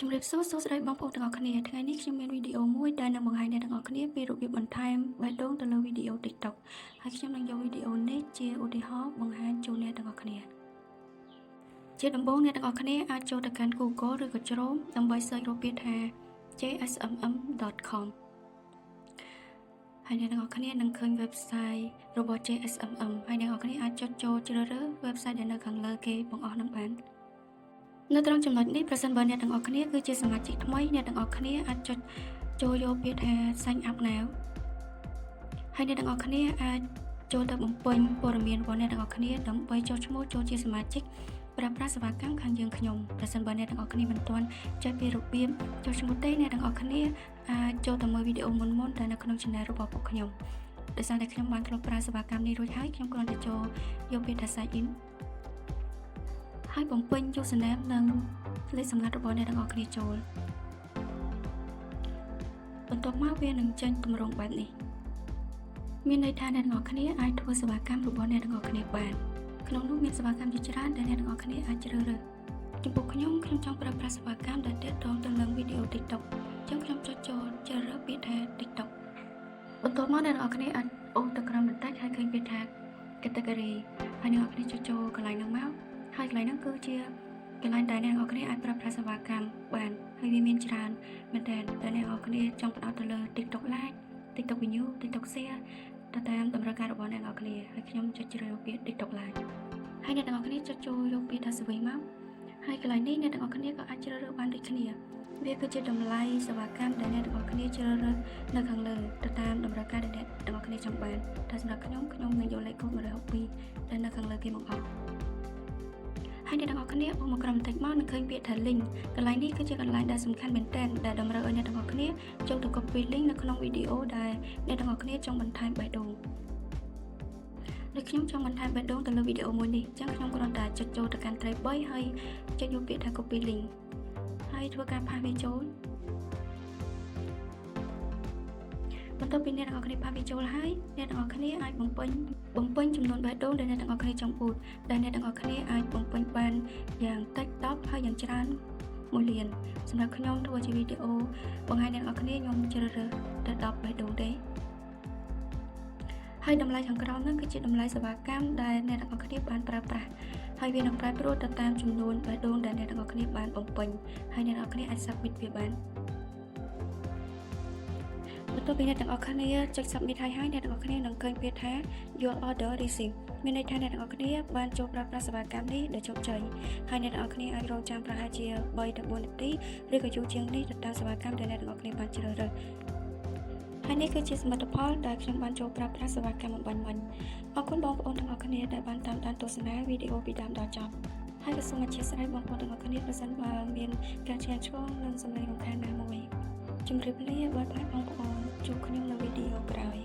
ជំរាបសួរសួស្តីបងប្អូនទាំងអស់គ្នាថ្ងៃនេះខ្ញុំមានវីដេអូមួយដែលនឹងបង្ហាញអ្នកទាំងអស់គ្នាពីរបៀបបន្ថែមបេះដូងទៅលើវីដេអូ TikTok ហើយខ្ញុំនឹងយកវីដេអូនេះជាឧទាហរណ៍បង្ហាញជូនអ្នកទាំងអស់គ្នាជាដំបូងអ្នកទាំងអស់គ្នាអាចចូលទៅកាន់ Google ឬក៏ Chrome ដើម្បី search រកពាក្យថា jsmm.com ហើយអ្នកទាំងអស់គ្នានឹងឃើញ website របស់ JSMM ហើយអ្នកទាំងអស់គ្នាអាចចុចចូលជ្រើសរើស website ដែលនៅខាងលើគេបង្អស់នឹងបាននៅត្រង់ចំណុចនេះប្រសិនបើអ្នកទាំងអស់គ្នាគឺជាសមាជិកថ្មីអ្នកទាំងអស់គ្នាអាចចុចចូលយកពាក្យថា sign up now ហើយអ្នកទាំងអស់គ្នាអាចចូលទៅបំពេញព័ត៌មានរបស់អ្នកទាំងអស់គ្នាដើម្បីចុះឈ្មោះចូលជាសមាជិកប្រើប្រាស់សេវាកម្មខាងយើងខ្ញុំប្រសិនបើអ្នកទាំងអស់គ្នាមិនទាន់ចេះពីរបៀបចុះឈ្មោះទេអ្នកទាំងអស់គ្នាអាចចូលទៅមើលវីដេអូមុនៗដែលនៅក្នុង channel របស់ពួកខ្ញុំដោយសារតែខ្ញុំបានធ្លាប់ប្រើសេវាកម្មនេះរួចហើយខ្ញុំគ្រាន់តែចូលយកពាក្យថា sign inហើយបំពេញ username និងលេខសម្ងាត់របស់អ្នកទាំងអស់គ្នាចូលបន្ទាប់មកវានឹងចេញទម្រង់បែបនេះមានន័យថាអ្នកទាំងអស់គ្នាអាចធ្វើសេវាកម្មរបស់អ្នកទាំងអស់គ្នាបានក្នុងនោះមានសេវាកម្មជាច្រើនដែលអ្នកទាំងអស់គ្នាអាចជ្រើសរើសចំពោះខ្ញុំចង់ប្រើប្រាស់សេវាកម្មដែលទាក់ទងទៅនឹងវីដេអូ TikTok អញ្ចឹងខ្ញុំចុចចូលជ្រើសរើសពាក្យថា TikTok បន្ទាប់មកអ្នកទាំងអស់គ្នាអាចអូសទៅក្រោមបន្តិចហើយឃើញពាក្យថា category ហើយអ្នកទាំងអស់គ្នាចុចចូលកន្លែងហ្នឹងមកហើយកន្លែងហ្នឹងគឺជាកន្លែងដែលអ្នកទាំងអស់គ្នាអាចប្រើប្រាស់សេវាកម្មបានហើយវាមានច្រើនមែនតើអ្នកទាំងអស់គ្នាចង់ផ្ដោតទៅលើ TikTok Live TikTok Video TikTok Share ទៅតាមតម្រូវការរបស់អ្នកទាំងអស់គ្នាហើយខ្ញុំចុចជ្រើសរើសពាក្យ TikTok Live ហើយអ្នកទាំងអស់គ្នាចុចចូលយកពាក្យថា Survey មកហើយកន្លែងនេះអ្នកទាំងអស់គ្នាក៏អាចជ្រើសរើសបានដូចគ្នាវាគឺជាតម្លៃសេវាកម្មដែលអ្នកទាំងអស់គ្នាជ្រើសរើសនៅខាងលើទៅតាមតម្រូវការដែលអ្នកទាំងអស់គ្នាចង់បានតែសម្រាប់ខ្ញុំនឹងយកលេខកូដ162ដែលនៅខាងលើគេមកអស់ហើយអ្នកទាំងអស់គ្នាអូសមកក្រោមបន្តិចមកនឹងឃើញពាក្យថា link កន្លែងនេះគឺជាកន្លែងដែលសំខាន់មែនទែនដែលតម្រូវឲ្យអ្នកទាំងអស់គ្នាចូលទៅ copy link នៅក្នុងវីដេអូដែលអ្នកទាំងអស់គ្នាចង់បន្ថែមបេះដូងដូចខ្ញុំចង់បន្ថែមបេះដូងទៅលើវីដេអូមួយនេះអញ្ចឹងខ្ញុំគ្រាន់តែចុចចូលទៅកាន់ត្រី3ហើយចុចយកពាក្យថា copy link ហើយធ្វើការផាសវាចូលបន្ទាប់ពីអ្នកទាំងអស់គ្នាផាសវាចូលហើយអ្នកទាំងអស់គ្នាអាចបំពេញចំនួនបេះដូងដែលអ្នកទាំងអស់គ្នាចង់ពូតដែលអ្នកទាំងអស់គ្នាអាចបំពេញបានយ៉ាងតិច10ហើយយ៉ាងច្រើន1លានសម្រាប់ខ្ញុំធ្វើជាវីដេអូបង្ហាញអ្នកទាំងអស់គ្នាខ្ញុំជ្រើសរើសទៅ10បេះដូងទេហើយតម្លៃខាងក្រោមហ្នឹងគឺជាតម្លៃសេវាកម្មដែលអ្នកទាំងអស់គ្នាបានប្រើប្រាស់ហើយវានឹងប្រែប្រួលទៅតាមចំនួនបេះដូងដែលអ្នកទាំងអស់គ្នាបានបំពេញហើយអ្នកទាំងអស់គ្នាអាច submit វាបានបន្ទាប់ពីអ្នកទាំងអស់គ្នាចុច submit ហើយអ្នកទាំងអស់គ្នានឹងឃើញពាក្យថា your order received មានន័យថាអ្នកទាំងអស់គ្នាបានចូលប្រើប្រាស់សេវាកម្មនេះដោយជោគជ័យហើយអ្នកទាំងអស់គ្នាអាចរងចាំប្រហែលជា3ទៅ4នាទីឬក៏យូរជាងនេះទៅតាមសេវាកម្មដែលអ្នកទាំងអស់គ្នាបានជ្រើសរើសហើយនេះគឺជាសមិទ្ធផលដែលខ្ញុំបានចូលប្រើប្រាស់សេវាកម្មបំបញ្ញមិញអរគុណបងប្អូនទាំងអស់គ្នាដែលបានតាមដានទស្សនាវីដេអូពីដើមដល់ចប់ហើយក៏សូមអធិស្ឋានបងប្អូនទាំងអស់គ្នាប្រសិនបើមានការឆ្លងឆ្គងនិងសំឡេងរំខានណាមួយជម្រាបលាបាយបាយបងប្អូនជួបខ្ញុំនៅវីដេអូក្រោយ